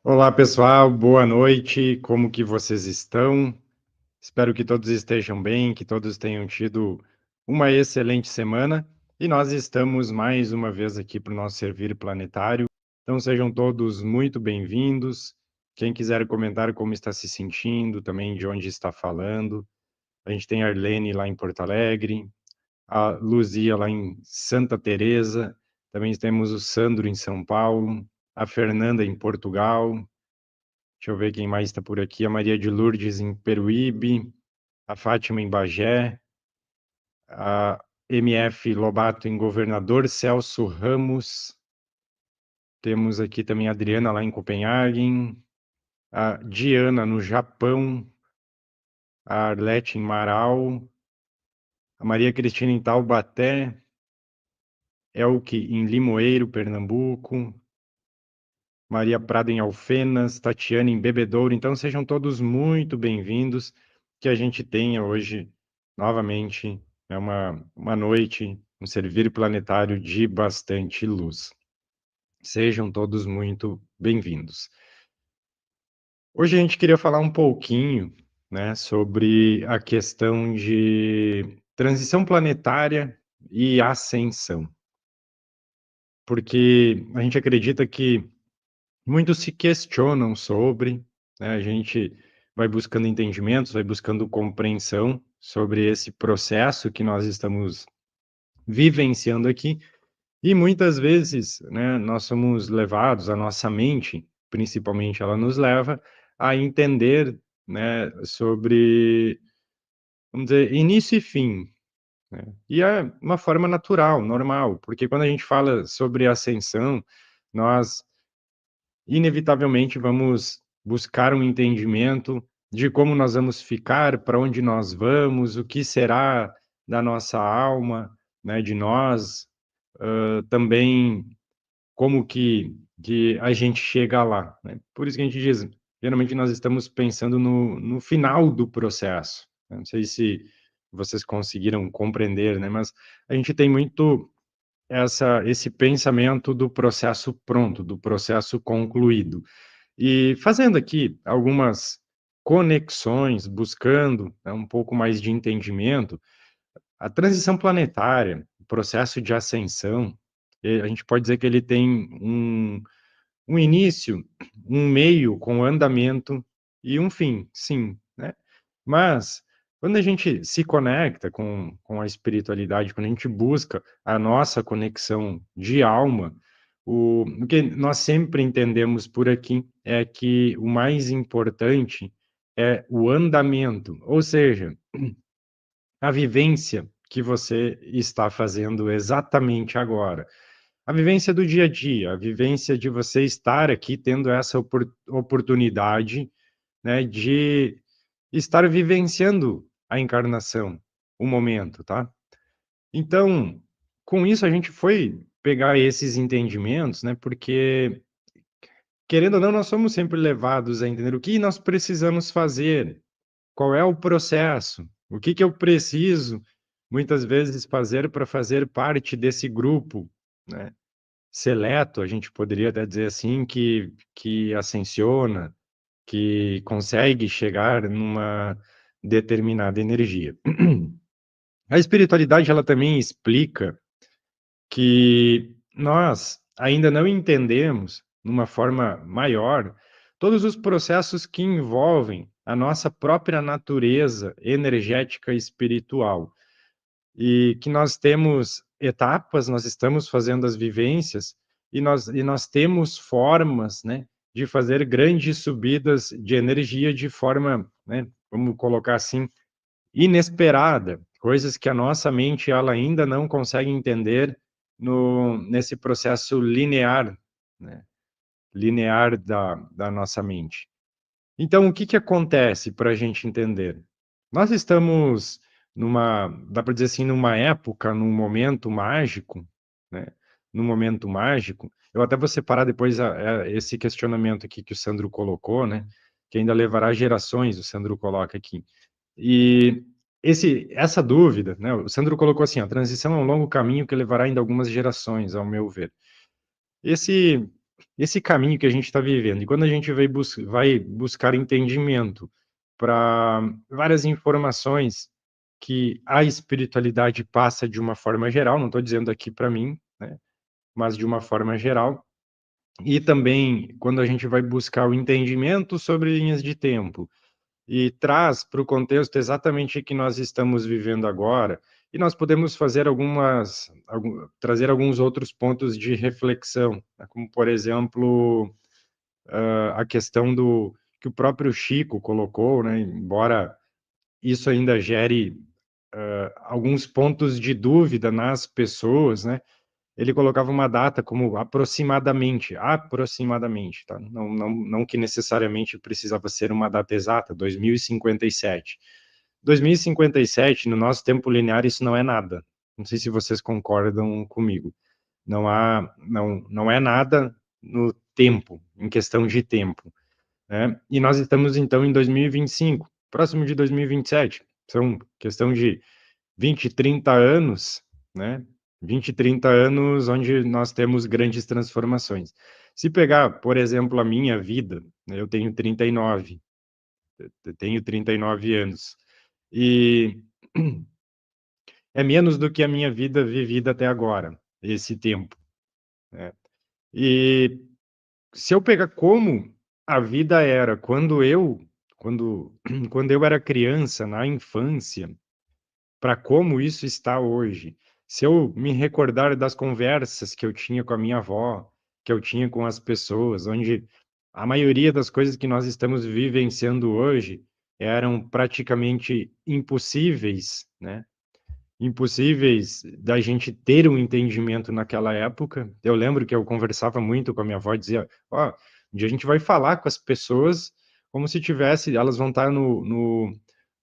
Olá, pessoal, boa noite. Como que vocês estão? Espero que todos estejam bem, que todos tenham tido uma excelente semana. E nós estamos mais uma vez aqui para o nosso Servir Planetário. Então sejam todos muito bem-vindos. Quem quiser comentar como está se sentindo, também de onde está falando. A gente tem a Arlene lá em Porto Alegre, a Luzia lá em Santa Teresa, também temos o Sandro em São Paulo, a Fernanda em Portugal. Deixa eu ver quem mais está por aqui. A Maria de Lourdes em Peruíbe, a Fátima em Bagé, a MF Lobato em Governador Celso Ramos. Temos aqui também a Adriana lá em Copenhague, a Diana no Japão, a Arlete em Marau, a Maria Cristina em Taubaté, Elke em Limoeiro, Pernambuco, Maria Prado em Alfenas, Tatiana em Bebedouro. Então sejam todos muito bem-vindos. Que a gente tenha hoje, novamente, uma noite, um servir planetário de bastante luz. Sejam todos muito bem-vindos. Hoje a gente queria falar um pouquinho, né, sobre a questão de transição planetária e ascensão, porque a gente acredita que muitos se questionam sobre, né, a gente vai buscando entendimentos, vai buscando compreensão sobre esse processo que nós estamos vivenciando aqui, e muitas vezes, né, nós somos levados, a nossa mente, principalmente, ela nos leva a entender, né, sobre, vamos dizer, início e fim, né? E é uma forma natural, normal, porque quando a gente fala sobre ascensão, nós inevitavelmente vamos buscar um entendimento de como nós vamos ficar, para onde nós vamos, o que será da nossa alma, né, de nós, também como que a gente chega lá, né? Por isso que a gente diz, geralmente nós estamos pensando no final do processo. Eu não sei se vocês conseguiram compreender, né, mas a gente tem muito esse pensamento do processo pronto, do processo concluído. E fazendo aqui algumas conexões, buscando, né, um pouco mais de entendimento, a transição planetária, o processo de ascensão, a gente pode dizer que ele tem um início, um meio com andamento e um fim, sim, né? Mas, quando a gente se conecta com a espiritualidade, quando a gente busca a nossa conexão de alma, o que nós sempre entendemos por aqui é que o mais importante é o andamento, ou seja, a vivência que você está fazendo exatamente agora. A vivência do dia a dia, a vivência de você estar aqui tendo essa oportunidade, né, de estar vivenciando a encarnação, o momento, tá? Então, com isso a gente foi pegar esses entendimentos, né, porque, querendo ou não, nós somos sempre levados a entender o que nós precisamos fazer, qual é o processo, o que que eu preciso, muitas vezes, fazer para fazer parte desse grupo, né, seleto, a gente poderia até dizer assim, que ascensiona, que consegue chegar numa determinada energia. A espiritualidade, ela também explica que nós ainda não entendemos, numa forma maior, todos os processos que envolvem a nossa própria natureza energética e espiritual. E que nós temos etapas, nós estamos fazendo as vivências, e nós temos formas, né, de fazer grandes subidas de energia de forma, né, vamos colocar assim, inesperada, coisas que a nossa mente ela ainda não consegue entender nesse processo linear, né, linear da nossa mente. Então, o que que acontece para a gente entender? Nós estamos dá para dizer assim, numa época, num momento mágico, né? Num momento mágico. Eu até vou separar depois esse questionamento aqui que o Sandro colocou, né? Que ainda levará gerações, o Sandro coloca aqui. E essa dúvida, né? O Sandro colocou assim: a transição é um longo caminho que levará ainda algumas gerações, ao meu ver. Esse esse caminho que a gente está vivendo, e quando a gente vai buscar entendimento para várias informações que a espiritualidade passa de uma forma geral, não estou dizendo aqui para mim, né, mas de uma forma geral, e também quando a gente vai buscar o entendimento sobre linhas de tempo, e traz para o contexto exatamente que nós estamos vivendo agora, e nós podemos fazer trazer alguns outros pontos de reflexão, né, como, por exemplo, a questão do que o próprio Chico colocou, né, embora isso ainda gere alguns pontos de dúvida nas pessoas, né, ele colocava uma data como aproximadamente, tá? Não que necessariamente precisava ser uma data exata, 2057. 2057, no nosso tempo linear, isso não é nada. Não sei se vocês concordam comigo. Não é nada no tempo, em questão de tempo, né? E nós estamos, então, em 2025, próximo de 2027. São questão de 20, 30 anos, né? 20, 30 anos onde nós temos grandes transformações. Se pegar, por exemplo, a minha vida, né, eu tenho 39, eu tenho 39 anos, e é menos do que a minha vida vivida até agora, esse tempo, né? E se eu pegar como a vida era quando, quando eu era criança, na infância, para como isso está hoje. Se eu me recordar das conversas que eu tinha com a minha avó, que eu tinha com as pessoas, onde a maioria das coisas que nós estamos vivenciando hoje eram praticamente impossíveis, né? Impossíveis da gente ter um entendimento naquela época. Eu lembro que eu conversava muito com a minha avó e dizia, ó, um dia a gente vai falar com as pessoas como se tivesse, elas vão estar no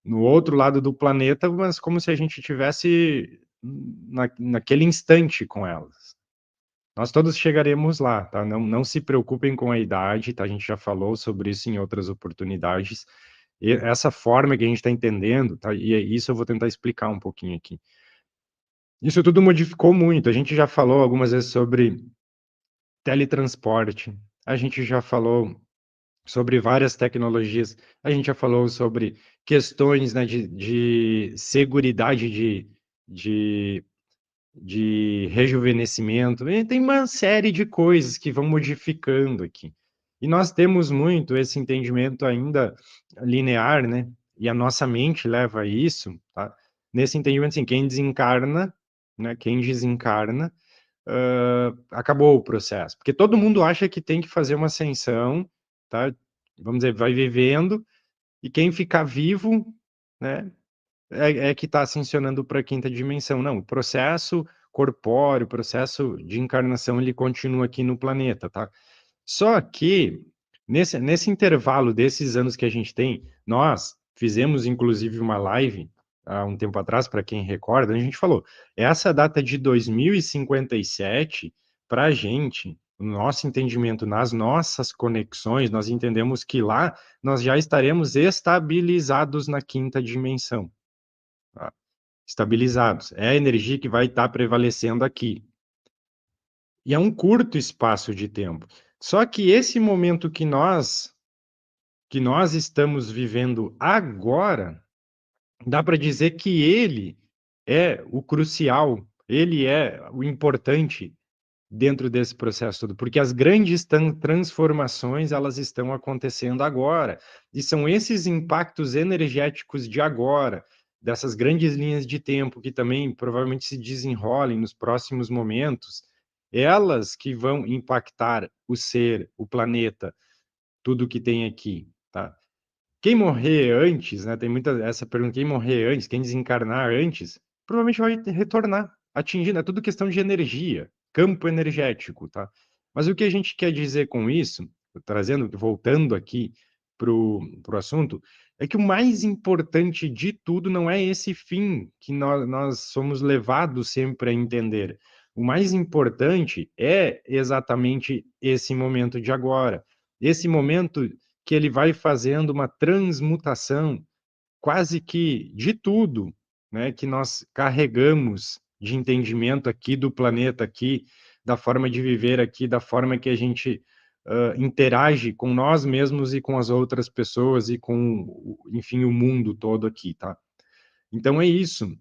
outro lado do planeta, mas como se a gente tivesse naquele instante com elas. Nós todos chegaremos lá, tá? Não se preocupem com a idade, tá? A gente já falou sobre isso em outras oportunidades. E essa forma que a gente está entendendo, tá? E isso eu vou tentar explicar um pouquinho aqui. Isso tudo modificou muito. A gente já falou algumas vezes sobre teletransporte, a gente já falou sobre várias tecnologias, a gente já falou sobre questões, né, de seguridade de, de rejuvenescimento, e tem uma série de coisas que vão modificando aqui. E nós temos muito esse entendimento ainda linear, né? E a nossa mente leva a isso, tá? Nesse entendimento, assim, quem desencarna, né? Quem desencarna, acabou o processo. Porque todo mundo acha que tem que fazer uma ascensão, tá? Vamos dizer, vai vivendo, e quem ficar vivo, né? É que está ascensionando para a quinta dimensão. Não, o processo corpóreo, o processo de encarnação, ele continua aqui no planeta, tá? Só que, nesse intervalo desses anos que a gente tem, nós fizemos, inclusive, uma live há um tempo atrás, para quem recorda, a gente falou, essa data de 2057, para a gente, no nosso entendimento, nas nossas conexões, nós entendemos que lá nós já estaremos estabilizados na quinta dimensão, tá? Estabilizados. É a energia que vai estar prevalecendo aqui. E é um curto espaço de tempo. Só que esse momento que nós estamos vivendo agora, dá para dizer que ele é o crucial, ele é o importante dentro desse processo todo, porque as grandes transformações, elas estão acontecendo agora, e são esses impactos energéticos de agora, dessas grandes linhas de tempo que também provavelmente se desenrolem nos próximos momentos, elas que vão impactar o ser, o planeta, tudo que tem aqui, tá? Quem morrer antes, né? Tem muita essa pergunta, quem morrer antes, quem desencarnar antes, provavelmente vai retornar, atingindo, é tudo questão de energia, campo energético, tá? Mas o que a gente quer dizer com isso, voltando aqui pro assunto, é que o mais importante de tudo não é esse fim que nós somos levados sempre a entender. O mais importante é exatamente esse momento de agora. Esse momento que ele vai fazendo uma transmutação quase que de tudo, né, que nós carregamos de entendimento aqui do planeta aqui, da forma de viver aqui, da forma que a gente interage com nós mesmos e com as outras pessoas e com, enfim, o mundo todo aqui, tá? Então é isso.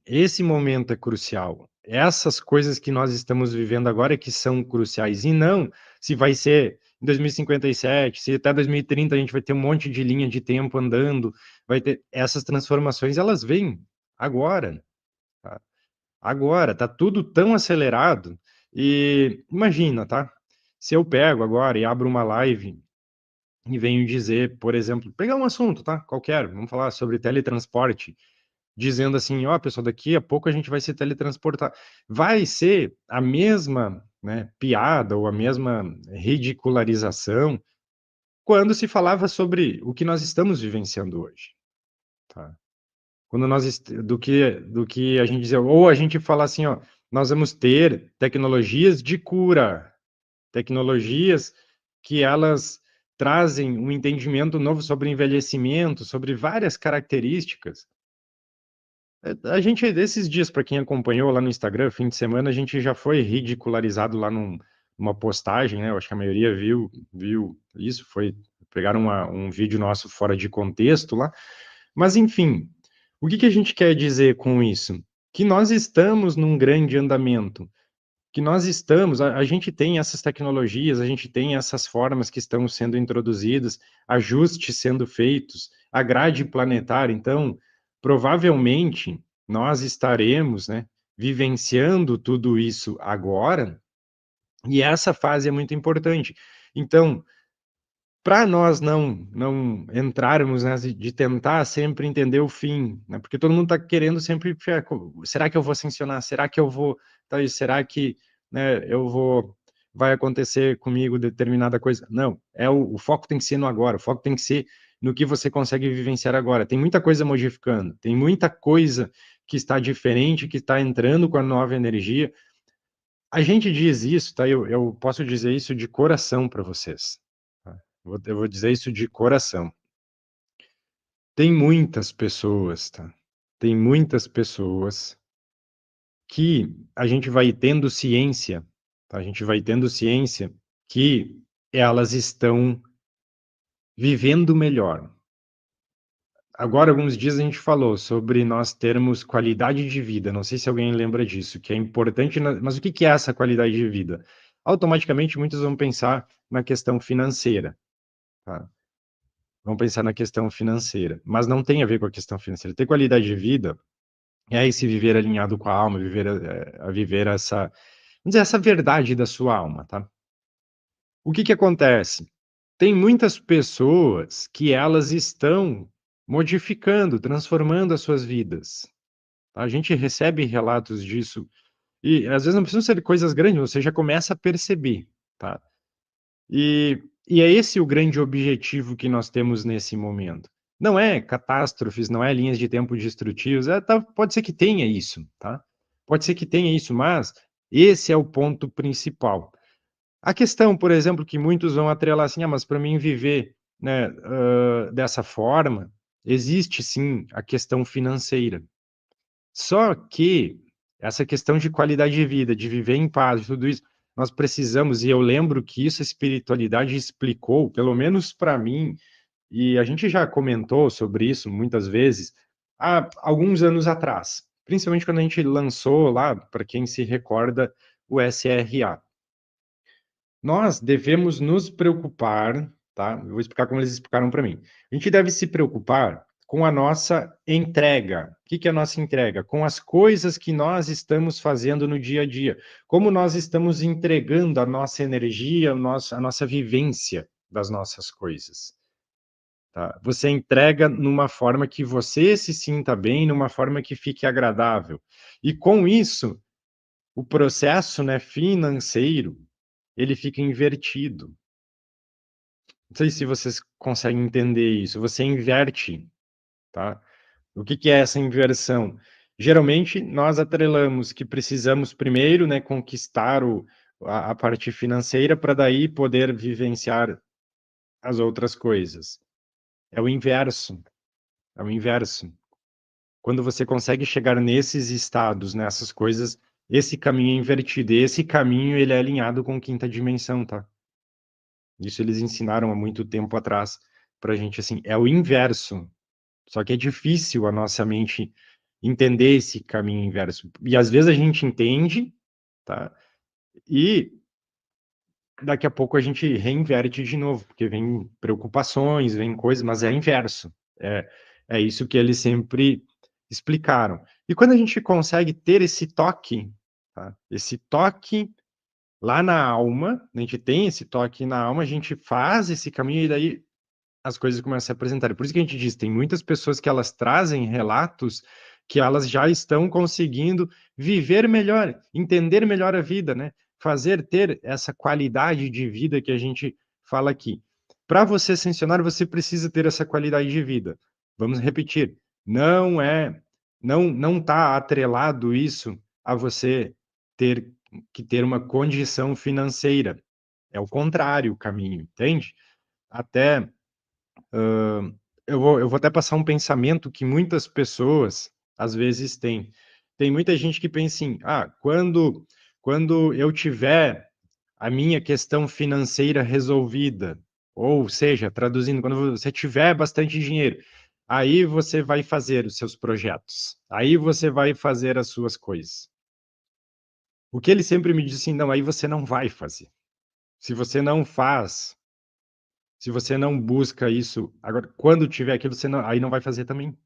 Esse momento é crucial. Essas coisas que nós estamos vivendo agora é que são cruciais. E não se vai ser em 2057, se até 2030 a gente vai ter um monte de linha de tempo andando, vai ter essas transformações, elas vêm agora, tá? Agora, tá tudo tão acelerado. E imagina, tá? Se eu pego agora e abro uma live e venho dizer, por exemplo, pegar um assunto, tá? Qualquer, vamos falar sobre teletransporte, dizendo assim, ó, pessoal, daqui a pouco a gente vai se teletransportar. Vai ser a mesma, né, piada ou a mesma ridicularização quando se falava sobre o que nós estamos vivenciando hoje, tá? Quando do que a gente dizia, ou a gente fala assim, ó, nós vamos ter tecnologias de cura, tecnologias que elas trazem um entendimento novo sobre envelhecimento, sobre várias características. A gente, desses dias, para quem acompanhou lá no Instagram, fim de semana, a gente já foi ridicularizado lá numa postagem, né? Eu acho que a maioria viu isso, pegaram um vídeo nosso fora de contexto lá. Mas, enfim, o que que a gente quer dizer com isso? Que nós estamos num grande andamento, que nós estamos, a gente tem essas tecnologias, a gente tem essas formas que estão sendo introduzidas, ajustes sendo feitos, a grade planetária, então, provavelmente, nós estaremos, né, vivenciando tudo isso agora, e essa fase é muito importante. Então, para nós não entrarmos nessa de tentar sempre entender o fim, né? Porque todo mundo está querendo sempre, será que eu vou ascensionar? Será que eu vou, tá, será que, né, vai acontecer comigo determinada coisa? Não, o foco tem que ser no agora, o foco tem que ser no que você consegue vivenciar agora. Tem muita coisa modificando, tem muita coisa que está diferente, que está entrando com a nova energia. A gente diz isso, tá? Eu posso dizer isso de coração para vocês, tá? Eu vou dizer isso de coração. Tem muitas pessoas, tá? Tem muitas pessoas que a gente vai tendo ciência, tá? A gente vai tendo ciência que elas estão vivendo melhor. Agora, alguns dias a gente falou sobre nós termos qualidade de vida. Não sei se alguém lembra disso, que é importante, mas o que que é essa qualidade de vida? Automaticamente, muitos vão pensar na questão financeira, tá? Vão pensar na questão financeira, mas não tem a ver com a questão financeira. Ter qualidade de vida é esse viver alinhado com a alma, a viver essa, vamos dizer, essa verdade da sua alma, tá? O que que acontece? Tem muitas pessoas que elas estão modificando, transformando as suas vidas, tá? A gente recebe relatos disso e às vezes não precisam ser coisas grandes, você já começa a perceber, tá? E é esse o grande objetivo que nós temos nesse momento. Não é catástrofes, não é linhas de tempo destrutivas, pode ser que tenha isso, tá? Pode ser que tenha isso, mas esse é o ponto principal. A questão, por exemplo, que muitos vão atrelar assim, mas para mim viver, né, dessa forma, existe sim a questão financeira. Só que essa questão de qualidade de vida, de viver em paz, tudo isso, nós precisamos, e eu lembro que isso a espiritualidade explicou, pelo menos para mim, e a gente já comentou sobre isso muitas vezes, há alguns anos atrás, principalmente quando a gente lançou lá, para quem se recorda, o SRA. Nós devemos nos preocupar, tá? Eu vou explicar como eles explicaram para mim. A gente deve se preocupar com a nossa entrega. O que que é a nossa entrega? Com as coisas que nós estamos fazendo no dia a dia. Como nós estamos entregando a nossa energia, a nossa vivência das nossas coisas. Tá? Você entrega numa forma que você se sinta bem, numa forma que fique agradável. E com isso, o processo, né, financeiro, ele fica invertido. Não sei se vocês conseguem entender isso. Você inverte, tá? O que que é essa inversão? Geralmente, nós atrelamos que precisamos primeiro, né, conquistar a parte financeira para daí poder vivenciar as outras coisas. É o inverso. É o inverso. Quando você consegue chegar nesses estados, nessas coisas, esse caminho é invertido, e esse caminho ele é alinhado com quinta dimensão, tá? Isso eles ensinaram há muito tempo atrás pra gente, assim, é o inverso. Só que é difícil a nossa mente entender esse caminho inverso. E às vezes a gente entende, tá? E daqui a pouco a gente reinverte de novo, porque vem preocupações, vem coisas, mas é inverso. É isso que eles sempre explicaram. E quando a gente consegue ter esse toque, tá? Esse toque lá na alma, a gente tem esse toque na alma, a gente faz esse caminho e daí as coisas começam a se apresentar. Por isso que a gente diz, tem muitas pessoas que elas trazem relatos que elas já estão conseguindo viver melhor, entender melhor a vida, né? Fazer ter essa qualidade de vida que a gente fala aqui. Para você ascensionar, você precisa ter essa qualidade de vida. Vamos repetir, não está atrelado isso a você ter que ter uma condição financeira. É o contrário o caminho, entende? Até eu vou até passar um pensamento que muitas pessoas às vezes têm. Tem muita gente que pensa assim, quando eu tiver a minha questão financeira resolvida, ou seja, traduzindo, quando você tiver bastante dinheiro, aí você vai fazer os seus projetos, aí você vai fazer as suas coisas. O que ele sempre me diz assim, não, aí você não vai fazer. Se você não faz, se você não busca isso, agora, quando tiver aquilo, você não, aí não vai fazer também.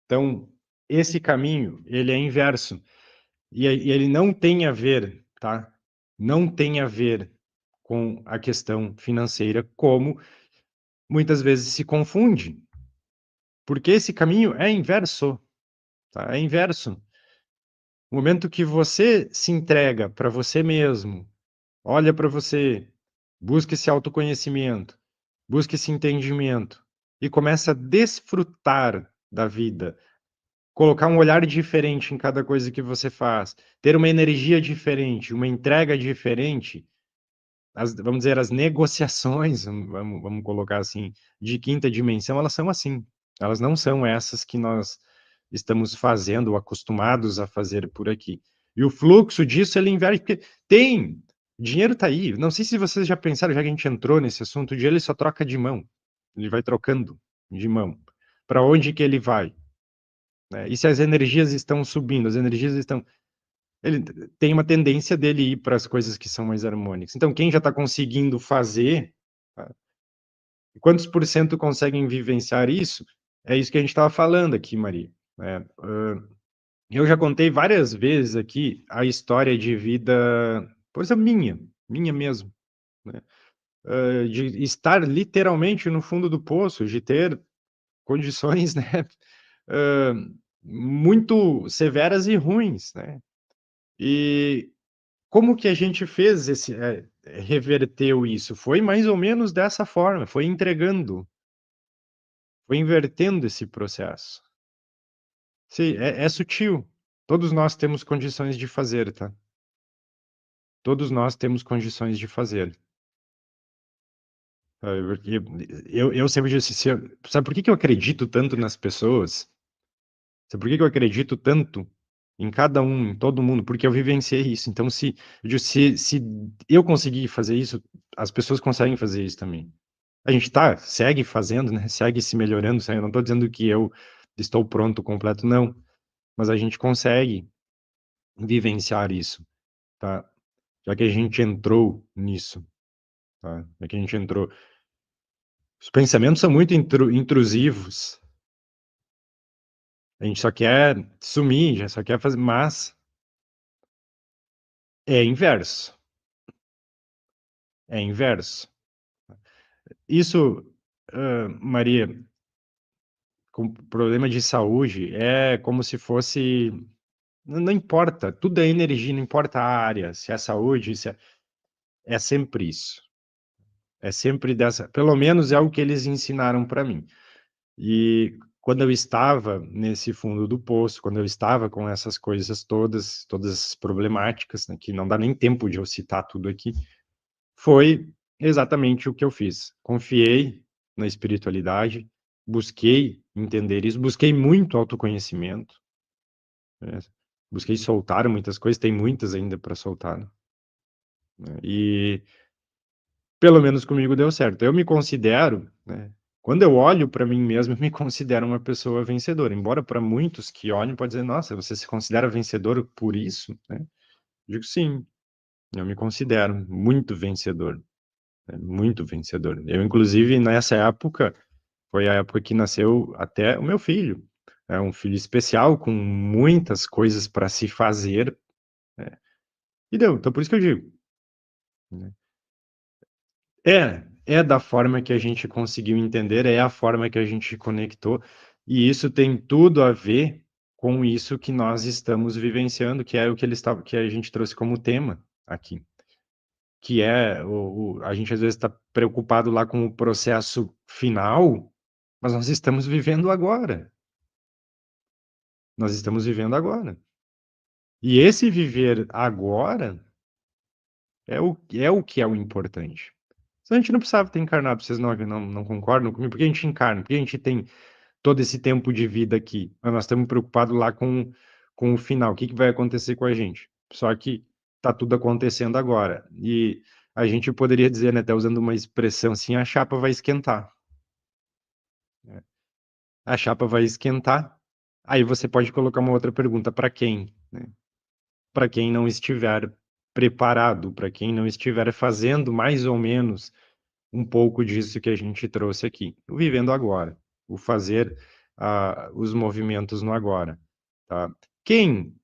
Então, esse caminho, ele é inverso. E ele não tem a ver, tá? Não tem a ver com a questão financeira, como muitas vezes se confunde. Porque esse caminho é inverso, tá? É inverso. O momento que você se entrega para você mesmo, olha para você, busca esse autoconhecimento, busca esse entendimento e começa a desfrutar da vida, colocar um olhar diferente em cada coisa que você faz, ter uma energia diferente, uma entrega diferente, vamos dizer, as negociações, vamos colocar assim, de quinta dimensão, elas são assim. Elas não são essas que nós estamos fazendo ou acostumados a fazer por aqui. E o fluxo disso, ele inverte, porque tem, dinheiro está aí. Não sei se vocês já pensaram, já que a gente entrou nesse assunto, o dinheiro ele só troca de mão. Ele vai trocando de mão. Para onde que ele vai? Né? E se as energias estão subindo, as energias estão. Ele tem uma tendência dele ir para as coisas que são mais harmônicas. Então, quem já está conseguindo fazer, tá? Quantos por cento conseguem vivenciar isso? É isso que a gente estava falando aqui, Maria. Eu já contei várias vezes aqui a história de vida, por exemplo, minha mesmo, né? De estar literalmente no fundo do poço, de ter condições, né, muito severas e ruins, né? E como que a gente fez reverteu isso? Foi mais ou menos dessa forma, foi entregando, foi invertendo esse processo. Sim, é sutil. Todos nós temos condições de fazer, tá? Todos nós temos condições de fazer. Eu sempre disse, sabe por que que eu acredito tanto nas pessoas? Sabe por que que eu acredito tanto em cada um, em todo mundo? Porque eu vivenciei isso. Então, se eu conseguir fazer isso, as pessoas conseguem fazer isso também. A gente segue fazendo, né? Segue se melhorando. Eu não estou dizendo que eu estou pronto, completo, não. Mas a gente consegue vivenciar isso, tá? Já que a gente entrou nisso, tá? Já que a gente entrou. Os pensamentos são muito intrusivos. A gente só quer sumir, já só quer fazer, mas é inverso. É inverso. Isso, Maria, com problema de saúde, é como se fosse. Não importa, tudo é energia, não importa a área, se é saúde, é sempre isso. É sempre dessa. Pelo menos é o que eles ensinaram para mim. E quando eu estava nesse fundo do poço, quando eu estava com essas coisas todas essas problemáticas, né, que não dá nem tempo de eu citar tudo aqui, foi exatamente o que eu fiz. Confiei na espiritualidade, busquei entender isso, busquei muito autoconhecimento, né, busquei soltar muitas coisas, tem muitas ainda para soltar, né? E pelo menos comigo deu certo. Eu me considero, né, quando eu olho para mim mesmo, eu me considero uma pessoa vencedora. Embora para muitos que olhem pode dizer, nossa, você se considera vencedor por isso, né? Eu digo sim, eu me considero muito vencedor, né, muito vencedor. Eu, inclusive, nessa época, foi a época que nasceu até o meu filho. É um filho especial, com muitas coisas para se fazer, né? E deu. Então, por isso que eu digo, né? É da forma que a gente conseguiu entender, é a forma que a gente conectou, e isso tem tudo a ver com isso que nós estamos vivenciando, que é o que ele estava, que a gente trouxe como tema aqui, que é a gente às vezes está preocupado lá com o processo final, mas nós estamos vivendo agora. Nós estamos vivendo agora. E esse viver agora é o que é o importante. Se a gente não precisava ter encarnado, vocês não concordam comigo? Porque a gente encarna, porque a gente tem todo esse tempo de vida aqui, mas nós estamos preocupados lá com o final, o que vai acontecer com a gente. Só que está tudo acontecendo agora. E a gente poderia dizer, né, até usando uma expressão assim, a chapa vai esquentar, né? A chapa vai esquentar. Aí você pode colocar uma outra pergunta, para quem, né? Para quem não estiver preparado, para quem não estiver fazendo mais ou menos um pouco disso que a gente trouxe aqui, o vivendo agora, o fazer os movimentos no agora, tá? Quem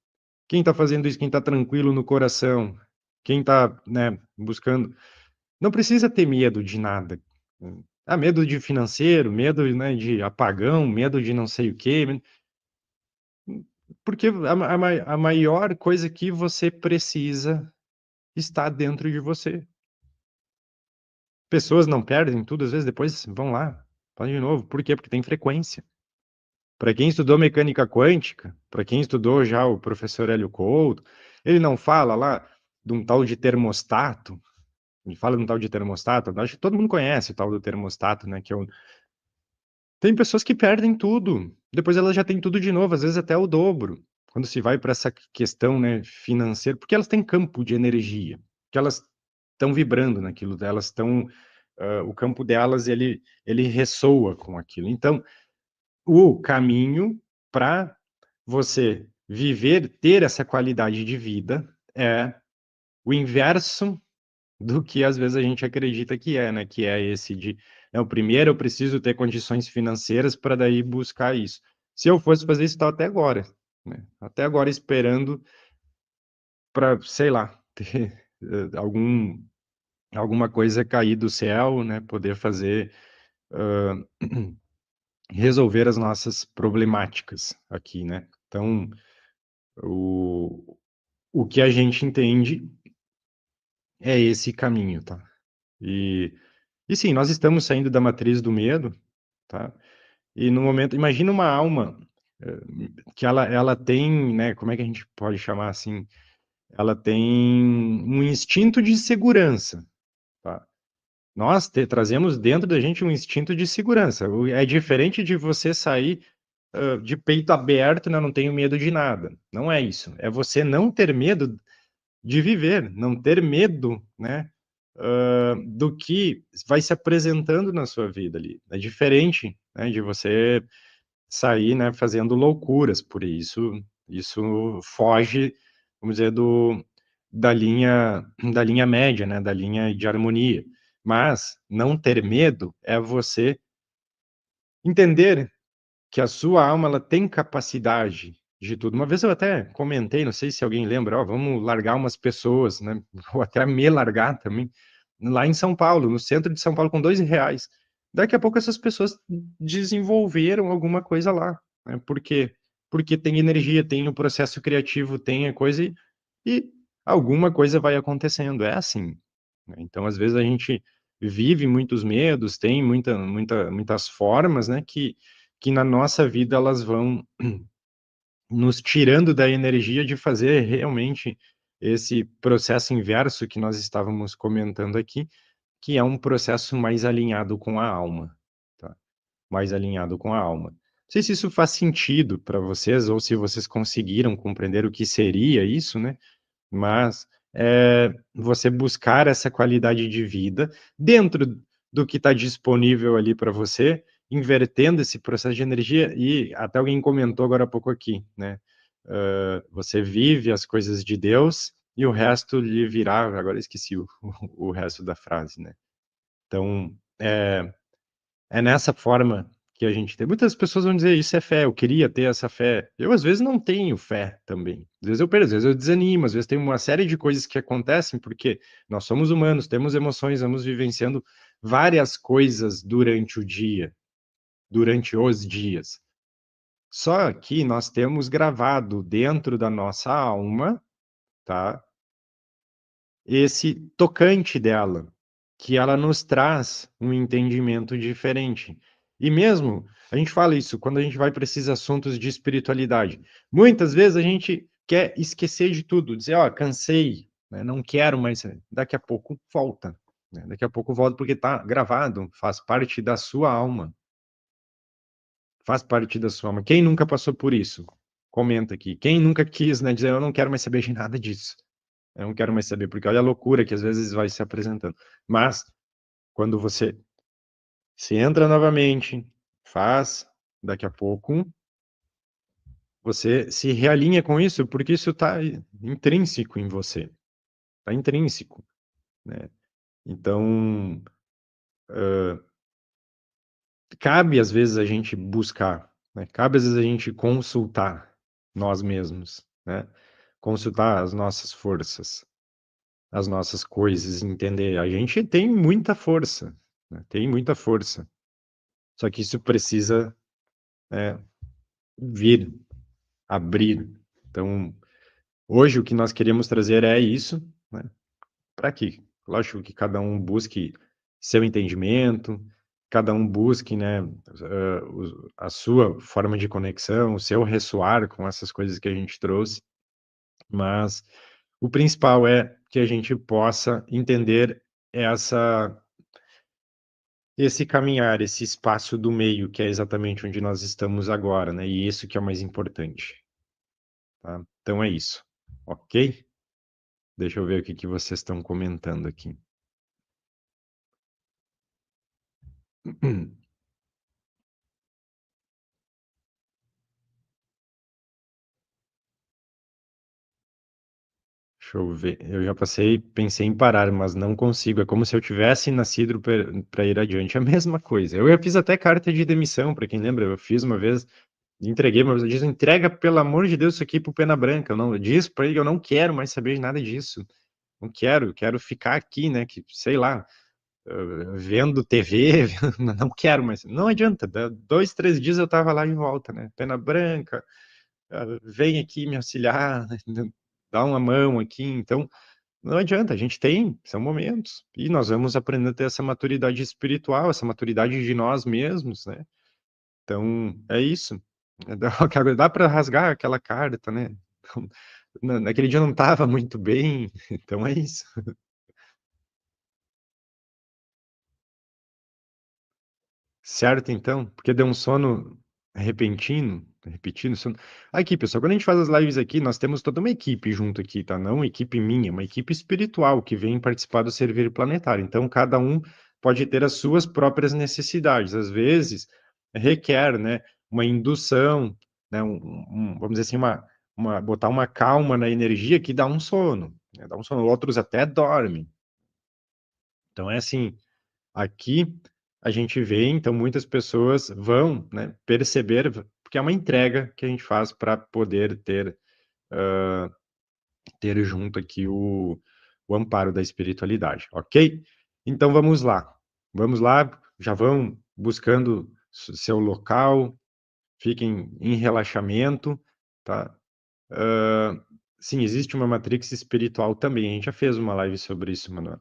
está fazendo isso, quem está tranquilo no coração, quem está, né, buscando, não precisa ter medo de nada. Medo de financeiro, medo, né, de apagão, medo de não sei o quê, porque a maior coisa que você precisa está dentro de você. Pessoas não perdem tudo, às vezes depois vão lá, fazem de novo. Por quê? Porque tem frequência. Para quem estudou mecânica quântica, para quem estudou já o professor Hélio Couto, ele não fala lá de um tal de termostato, ele fala de um tal de termostato, acho que todo mundo conhece o tal do termostato, né? Tem pessoas que perdem tudo, depois elas já têm tudo de novo, às vezes até o dobro. Quando se vai para essa questão, né, financeira, porque elas têm campo de energia, que elas estão vibrando naquilo, elas estão, o campo delas ele ressoa com aquilo. Então, o caminho para você viver, ter essa qualidade de vida é o inverso do que às vezes a gente acredita que é, né? Que é esse de, o primeiro eu preciso ter condições financeiras para daí buscar isso. Se eu fosse fazer isso, até agora, né? Até agora esperando para, sei lá, ter alguma coisa cair do céu, né? Poder fazer, resolver as nossas problemáticas aqui, né? Então, o, o que a gente entende é esse caminho, tá? E, e sim, nós estamos saindo da matriz do medo, tá? E no momento, imagina uma alma que ela tem, né? Como é que a gente pode chamar assim? Ela tem um instinto de segurança, tá? Nós trazemos dentro da gente um instinto de segurança. É diferente de você sair de peito aberto, né? Não tenho medo de nada. Não é isso. É você não ter medo de viver, não ter medo, né, do que vai se apresentando na sua vida ali. É diferente, né, de você sair, né, fazendo loucuras por isso. Isso foge, vamos dizer, da linha média, né, da linha de harmonia. Mas não ter medo é você entender que a sua alma ela tem capacidade de tudo. Uma vez eu até comentei, não sei se alguém lembra, ó, vamos largar umas pessoas, né? Ou até me largar também, lá em São Paulo, no centro de São Paulo, com R$ 2. Daqui a pouco essas pessoas desenvolveram alguma coisa lá, né? Por quê? Porque tem energia, tem o processo criativo, tem a coisa e alguma coisa vai acontecendo. É assim, né? Então, às vezes a gente vive muitos medos, tem muitas formas, né? Que na nossa vida elas vão nos tirando da energia de fazer realmente esse processo inverso que nós estávamos comentando aqui, que é um processo mais alinhado com a alma, tá? Mais alinhado com a alma. sei se isso faz sentido para vocês ou se vocês conseguiram compreender o que seria isso, né? Mas você buscar essa qualidade de vida dentro do que está disponível ali para você, invertendo esse processo de energia, e até alguém comentou agora há pouco aqui, né? Você vive as coisas de Deus e o resto lhe virá. Agora eu esqueci o resto da frase, né? Então, é nessa forma que a gente tem. Muitas pessoas vão dizer, isso é fé, eu queria ter essa fé. Eu, às vezes, não tenho fé também. Às vezes eu perco, às vezes eu desanimo, às vezes tem uma série de coisas que acontecem, porque nós somos humanos, temos emoções, vamos vivenciando várias coisas durante o dia, durante os dias. Só que nós temos gravado dentro da nossa alma, tá? Esse tocante dela, que ela nos traz um entendimento diferente. E mesmo, a gente fala isso quando a gente vai para esses assuntos de espiritualidade. Muitas vezes a gente quer esquecer de tudo, dizer, ó, cansei, né, não quero mais. Daqui a pouco volta, né? Daqui a pouco volta porque está gravado, faz parte da sua alma. Faz parte da sua alma. Quem nunca passou por isso? Comenta aqui. Quem nunca quis, né, dizer, eu não quero mais saber de nada disso. Eu não quero mais saber, porque olha a loucura que às vezes vai se apresentando. Mas, quando você se entra novamente, faz, daqui a pouco, você se realinha com isso, porque isso está intrínseco em você. Está intrínseco, né? Então, cabe às vezes a gente buscar, né? Cabe às vezes a gente consultar nós mesmos, né? Consultar as nossas forças, as nossas coisas, entender. A gente tem muita força, né? Tem muita força. Só que isso precisa vir, abrir. Então, hoje o que nós queríamos trazer é isso, né? Para que, lógico que cada um busque seu entendimento, cada um busque, né, a sua forma de conexão, o seu ressoar com essas coisas que a gente trouxe, mas o principal é que a gente possa entender essa esse caminhar, esse espaço do meio, que é exatamente onde nós estamos agora, né? E isso que é o mais importante, tá? Então é isso, ok? Deixa eu ver o que que vocês estão comentando aqui. Deixa eu ver. Eu já passei, pensei em parar, mas não consigo. É como se eu tivesse nascido para ir adiante. É a mesma coisa. Eu já fiz até carta de demissão, para quem lembra. Eu fiz uma vez, entreguei, mas eu disse: entrega, pelo amor de Deus, isso aqui pro Pena Branca. Eu disse para ele que eu não quero mais saber de nada disso. Não quero, eu quero ficar aqui, né? Que sei lá, vendo TV, não quero mais. Não adianta. 2, 3 dias eu tava lá de volta, né? Pena Branca, vem aqui me auxiliar, dá uma mão aqui. Então, não adianta, a gente tem, são momentos. E nós vamos aprendendo a ter essa maturidade espiritual, essa maturidade de nós mesmos, né? Então, é isso. Dá para rasgar aquela carta, né? Então, naquele dia eu não estava muito bem, então é isso. Certo, então? Porque deu um sono repentino, repetindo sono. Aqui, pessoal, quando a gente faz as lives aqui, nós temos toda uma equipe junto aqui, tá? Não uma equipe minha, uma equipe espiritual que vem participar do Servir Planetário. Então, cada um pode ter as suas próprias necessidades. Às vezes, requer, né, uma indução, né, vamos dizer assim, botar uma calma na energia que dá um sono, né? Dá um sono. Outros até dormem. Então, é assim, aqui a gente vê, então muitas pessoas vão, né, perceber, porque é uma entrega que a gente faz para poder ter junto aqui o amparo da espiritualidade, ok? Então vamos lá, já vão buscando seu local, fiquem em relaxamento, tá? Sim, existe uma matrix espiritual também, a gente já fez uma live sobre isso, Manuel.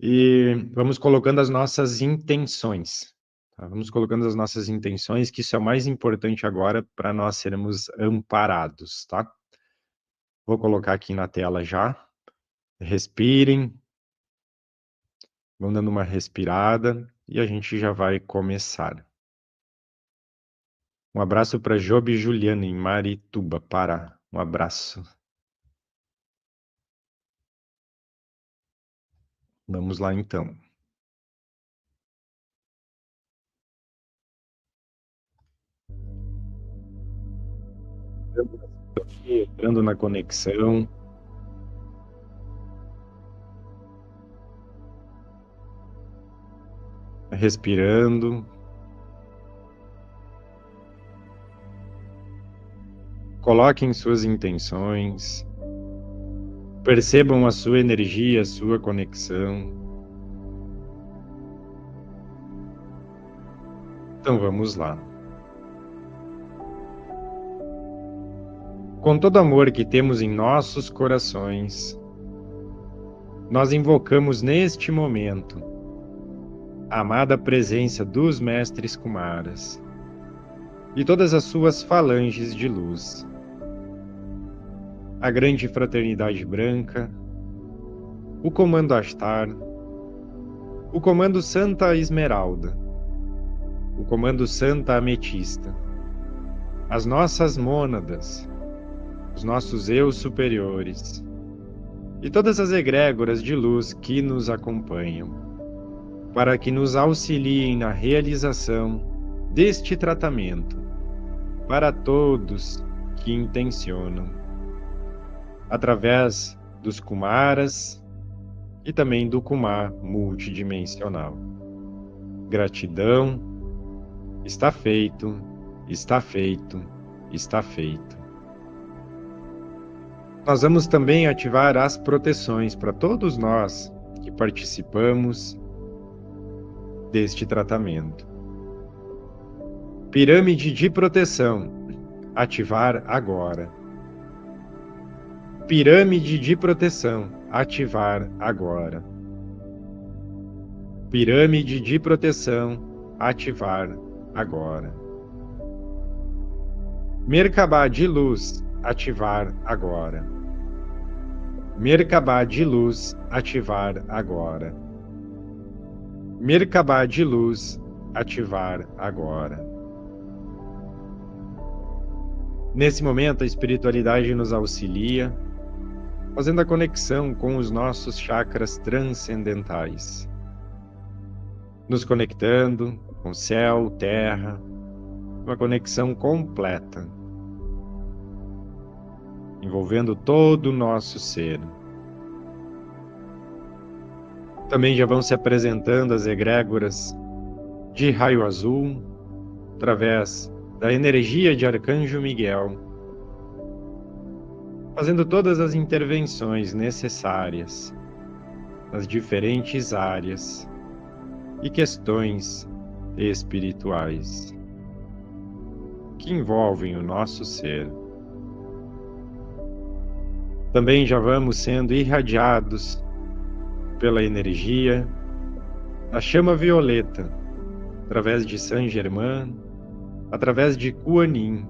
E vamos colocando as nossas intenções. Tá? Vamos colocando as nossas intenções, que isso é o mais importante agora para nós sermos amparados, tá? Vou colocar aqui na tela já. Respirem, vão dando uma respirada e a gente já vai começar. Um abraço para Job e Juliana em Marituba, Pará. Um abraço. Vamos lá então. Entrando na conexão. Respirando. Coloquem suas intenções. Percebam a sua energia, a sua conexão. Então vamos lá. Com todo amor que temos em nossos corações, nós invocamos neste momento a amada presença dos mestres Kumaras e todas as suas falanges de luz, a grande fraternidade branca, o comando Ashtar, o comando Santa Esmeralda, o comando Santa Ametista, as nossas mônadas, os nossos eus superiores e todas as egrégoras de luz que nos acompanham, para que nos auxiliem na realização deste tratamento para todos que intencionam, através dos Kumaras e também do Kumar multidimensional. Gratidão, está feito, está feito, está feito. Nós vamos também ativar as proteções para todos nós que participamos deste tratamento. Pirâmide de proteção, ativar agora. Pirâmide de proteção, ativar agora. Pirâmide de proteção, ativar agora. Merkabah de luz, ativar agora. Merkabah de luz, ativar agora. Merkabah de luz, ativar agora. Nesse momento, a espiritualidade nos auxilia, fazendo a conexão com os nossos chakras transcendentais, nos conectando com céu, terra, uma conexão completa, envolvendo todo o nosso ser. Também já vão se apresentando as egrégoras de raio azul, através da energia de Arcanjo Miguel, fazendo todas as intervenções necessárias nas diferentes áreas e questões espirituais que envolvem o nosso ser. Também já vamos sendo irradiados pela energia da chama violeta, através de Saint Germain, através de Kuan Yin,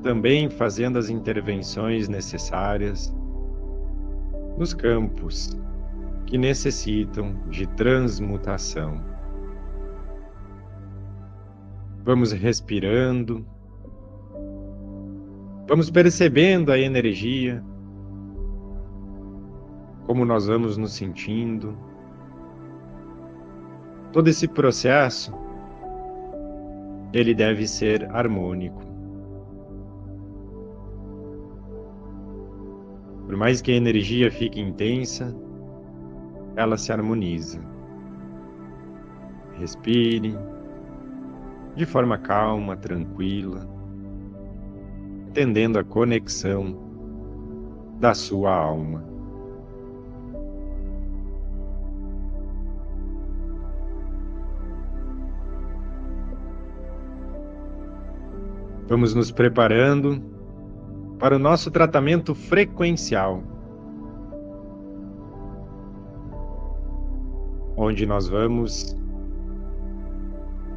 também fazendo as intervenções necessárias nos campos que necessitam de transmutação. Vamos respirando, vamos percebendo a energia, como nós vamos nos sentindo. Todo esse processo, ele deve ser harmônico. Por mais que a energia fique intensa, ela se harmoniza. Respire de forma calma, tranquila, entendendo a conexão da sua alma. Vamos nos preparando para o nosso tratamento frequencial, onde nós vamos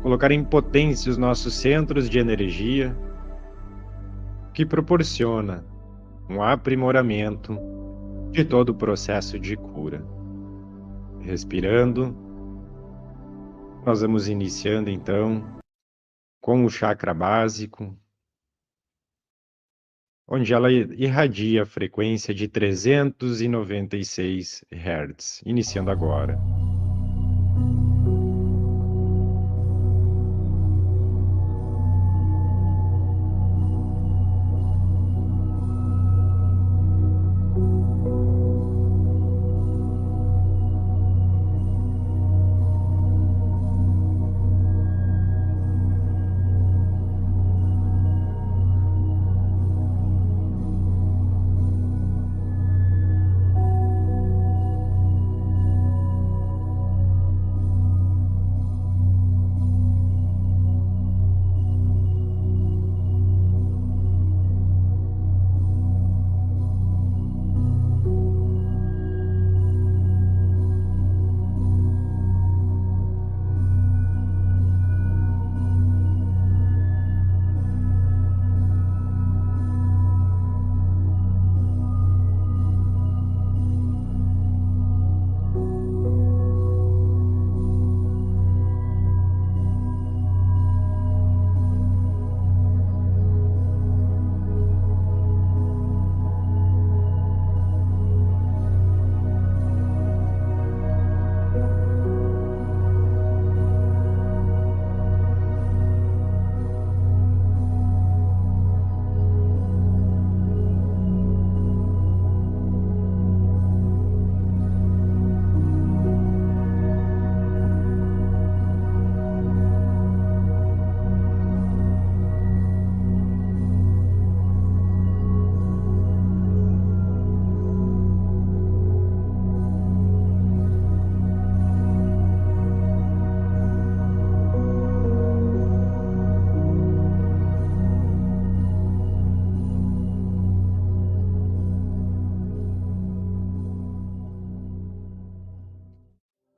colocar em potência os nossos centros de energia, que proporciona um aprimoramento de todo o processo de cura. Respirando, nós vamos iniciando então com o chakra básico, onde ela irradia a frequência de 396 Hz, iniciando agora.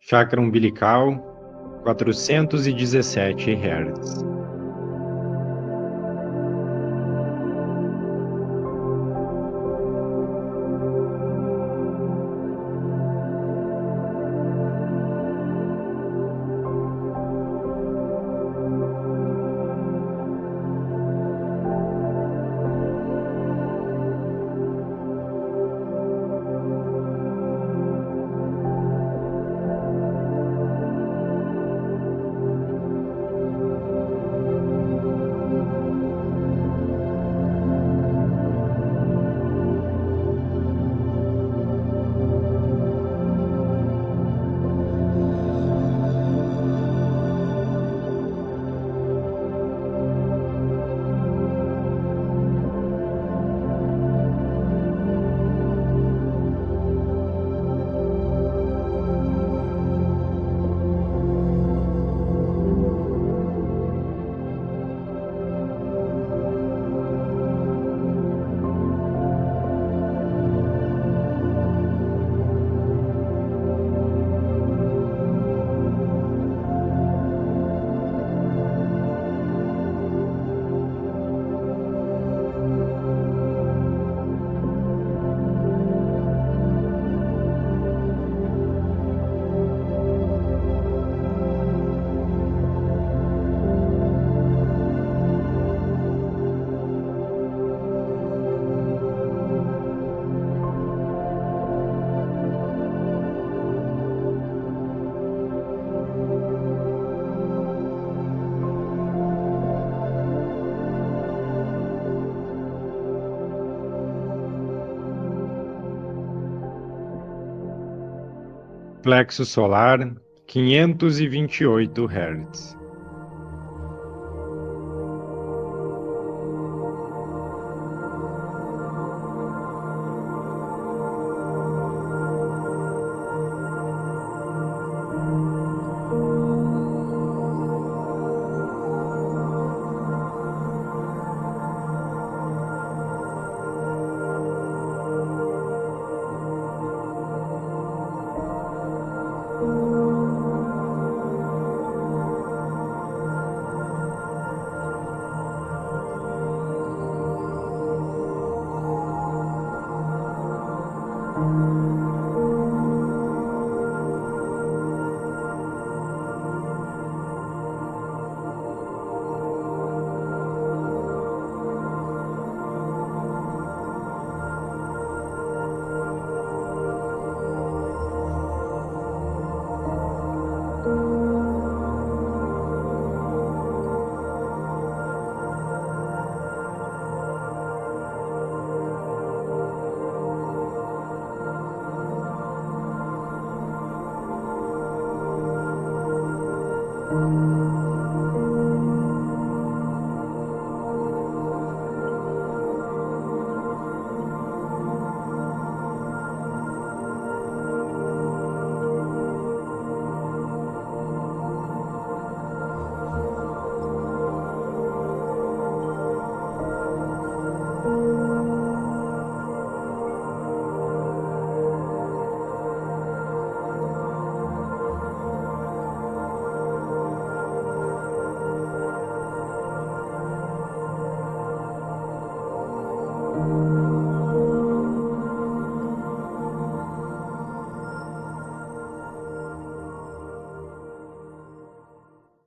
Chakra umbilical, 417 Hz. Plexo solar, 528 Hz.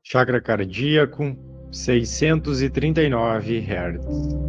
Chakra cardíaco, 639 Hz.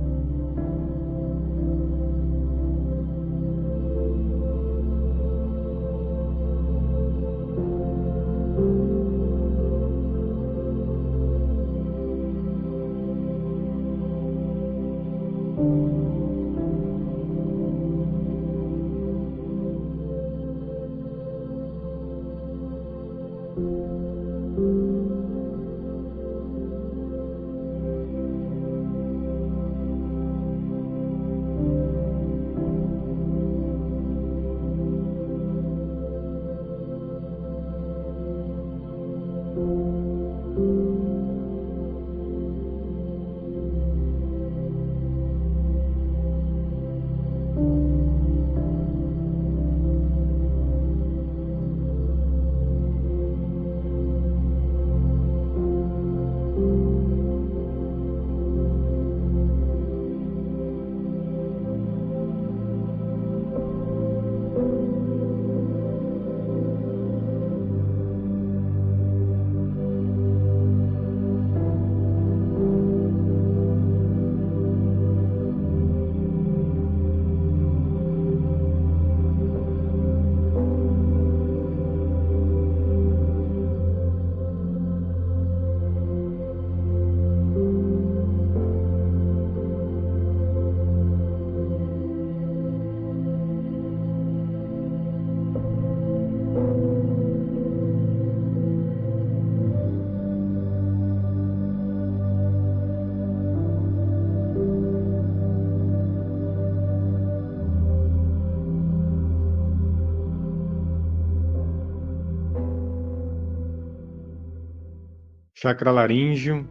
Chakra laríngeo,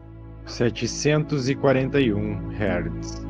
741 Hz.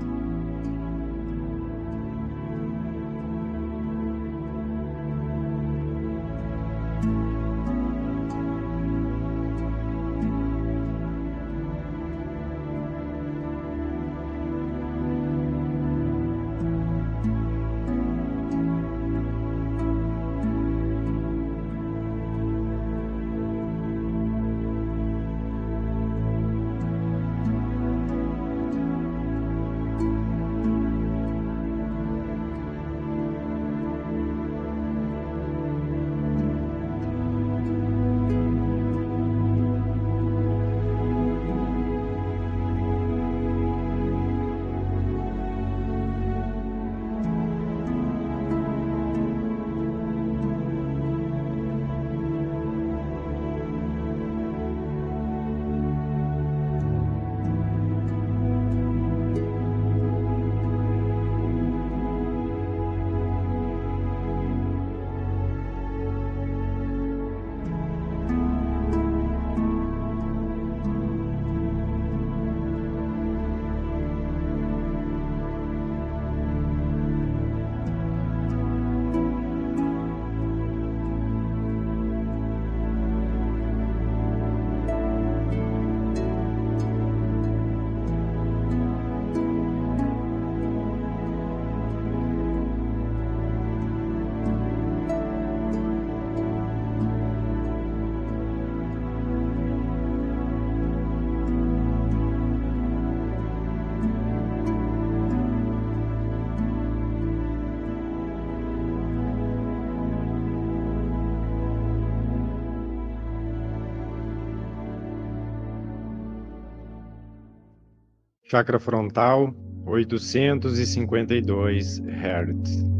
Chakra frontal, 852 Hz.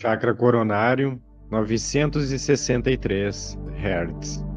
Chakra coronário, 963 Hz.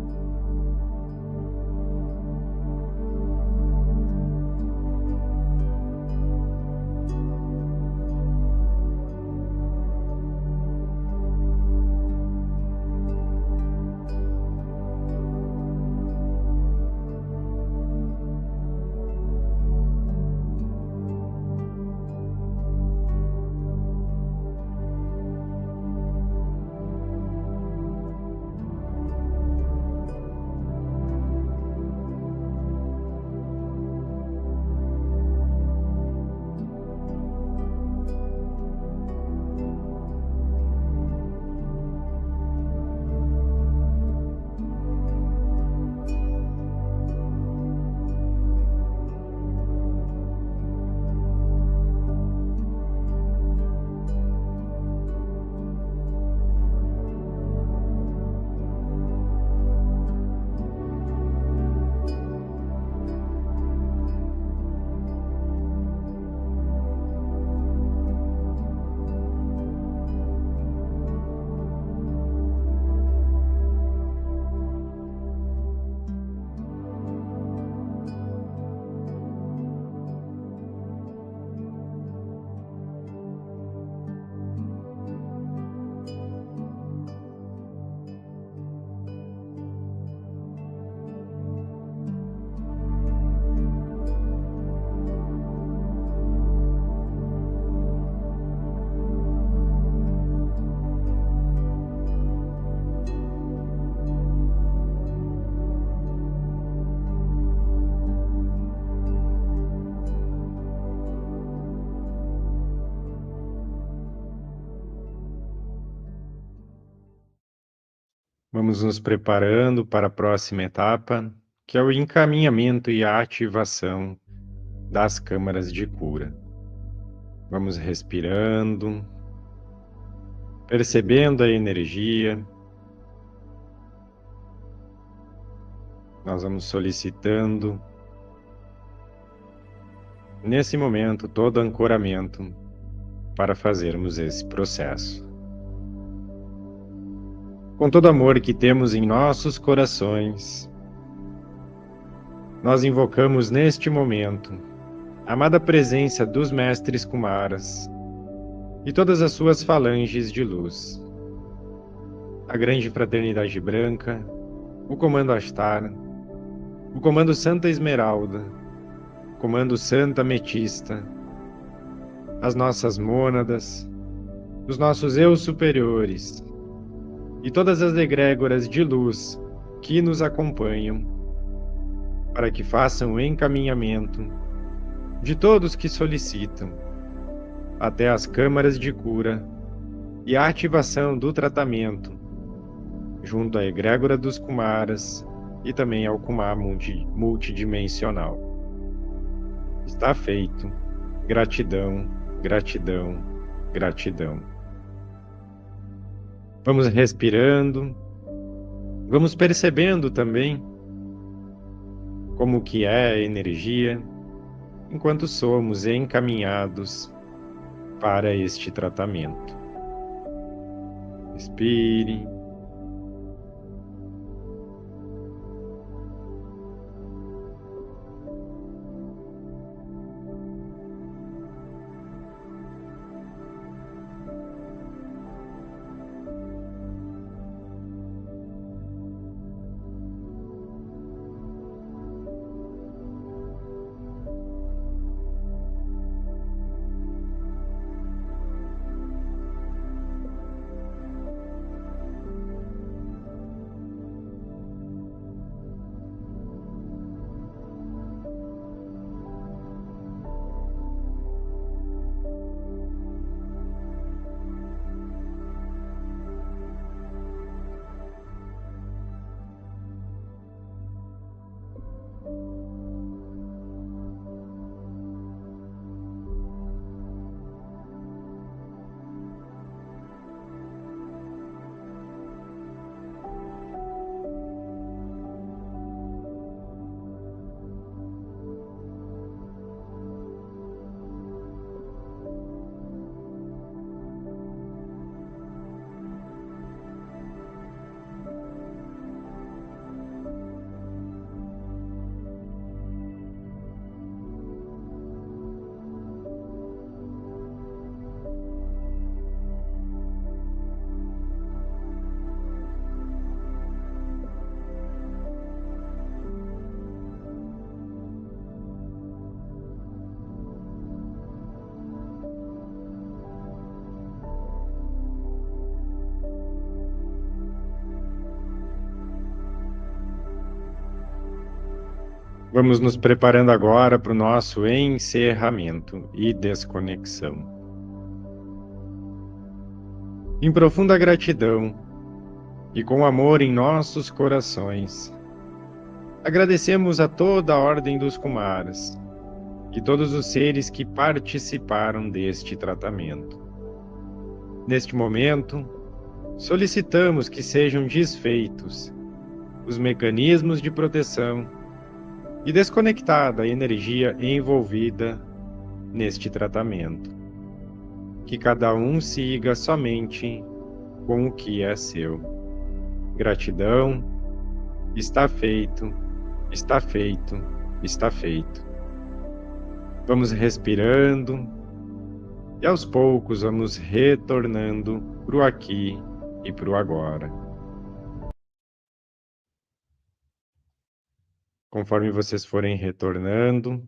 Vamos nos preparando para a próxima etapa, que é o encaminhamento e a ativação das câmaras de cura. Vamos respirando, percebendo a energia. Nós vamos solicitando, nesse momento, todo ancoramento para fazermos esse processo. Com todo amor que temos em nossos corações, nós invocamos neste momento a amada presença dos Mestres Kumaras e todas as suas falanges de luz, a Grande Fraternidade Branca, o Comando Ashtar, o Comando Santa Esmeralda, o Comando Santa Ametista, as nossas mônadas, os nossos eus superiores e todas as egrégoras de luz que nos acompanham, para que façam o encaminhamento de todos que solicitam até as câmaras de cura e a ativação do tratamento, junto à egrégora dos Kumaras e também ao Kumar multidimensional. Está feito. Gratidão, gratidão, gratidão. Vamos respirando, vamos percebendo também como que é a energia enquanto somos encaminhados para este tratamento. Respire. Vamos nos preparando agora para o nosso encerramento e desconexão. Em profunda gratidão e com amor em nossos corações, agradecemos a toda a Ordem dos Kumaras e todos os seres que participaram deste tratamento. Neste momento, solicitamos que sejam desfeitos os mecanismos de proteção e desconectada a energia envolvida neste tratamento. Que cada um siga somente com o que é seu. Gratidão, está feito, está feito, está feito. Vamos respirando e aos poucos vamos retornando para o aqui e para o agora. Conforme vocês forem retornando,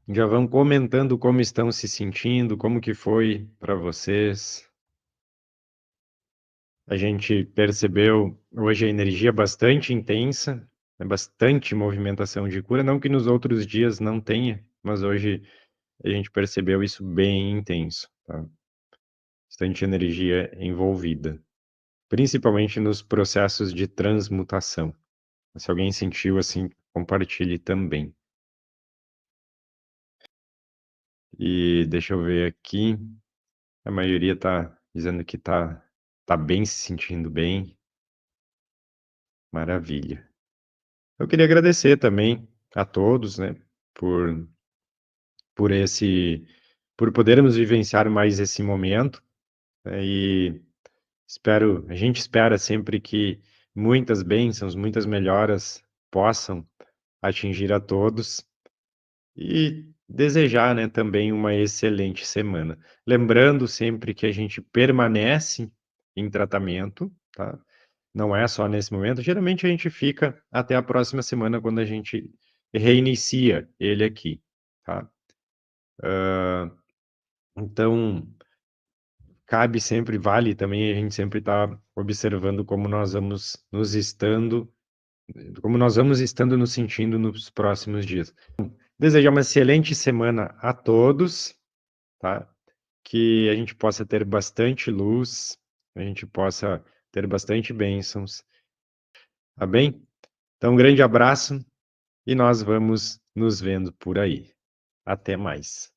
já vão comentando como estão se sentindo, como que foi para vocês. A gente percebeu hoje a energia bastante intensa, bastante movimentação de cura, não que nos outros dias não tenha, mas hoje a gente percebeu isso bem intenso, tá? Bastante energia envolvida, principalmente nos processos de transmutação. Se alguém sentiu assim, compartilhe também. E deixa eu ver aqui, a maioria está dizendo que tá bem, se sentindo bem. Maravilha. Eu queria agradecer também a todos, né, por por esse por podermos vivenciar mais esse momento, né, e a gente espera sempre que muitas bênçãos, muitas melhoras possam atingir a todos e desejar, né, também uma excelente semana. Lembrando sempre que a gente permanece em tratamento, tá? Não é só nesse momento. Geralmente a gente fica até a próxima semana, quando a gente reinicia ele aqui, tá? Então, vale também a gente sempre estar observando como nós vamos estando nos sentindo nos próximos dias. Desejar uma excelente semana a todos, tá? Que a gente possa ter bastante luz, a gente possa ter bastante bênçãos, tá bem? Então, um grande abraço e nós vamos nos vendo por aí. Até mais.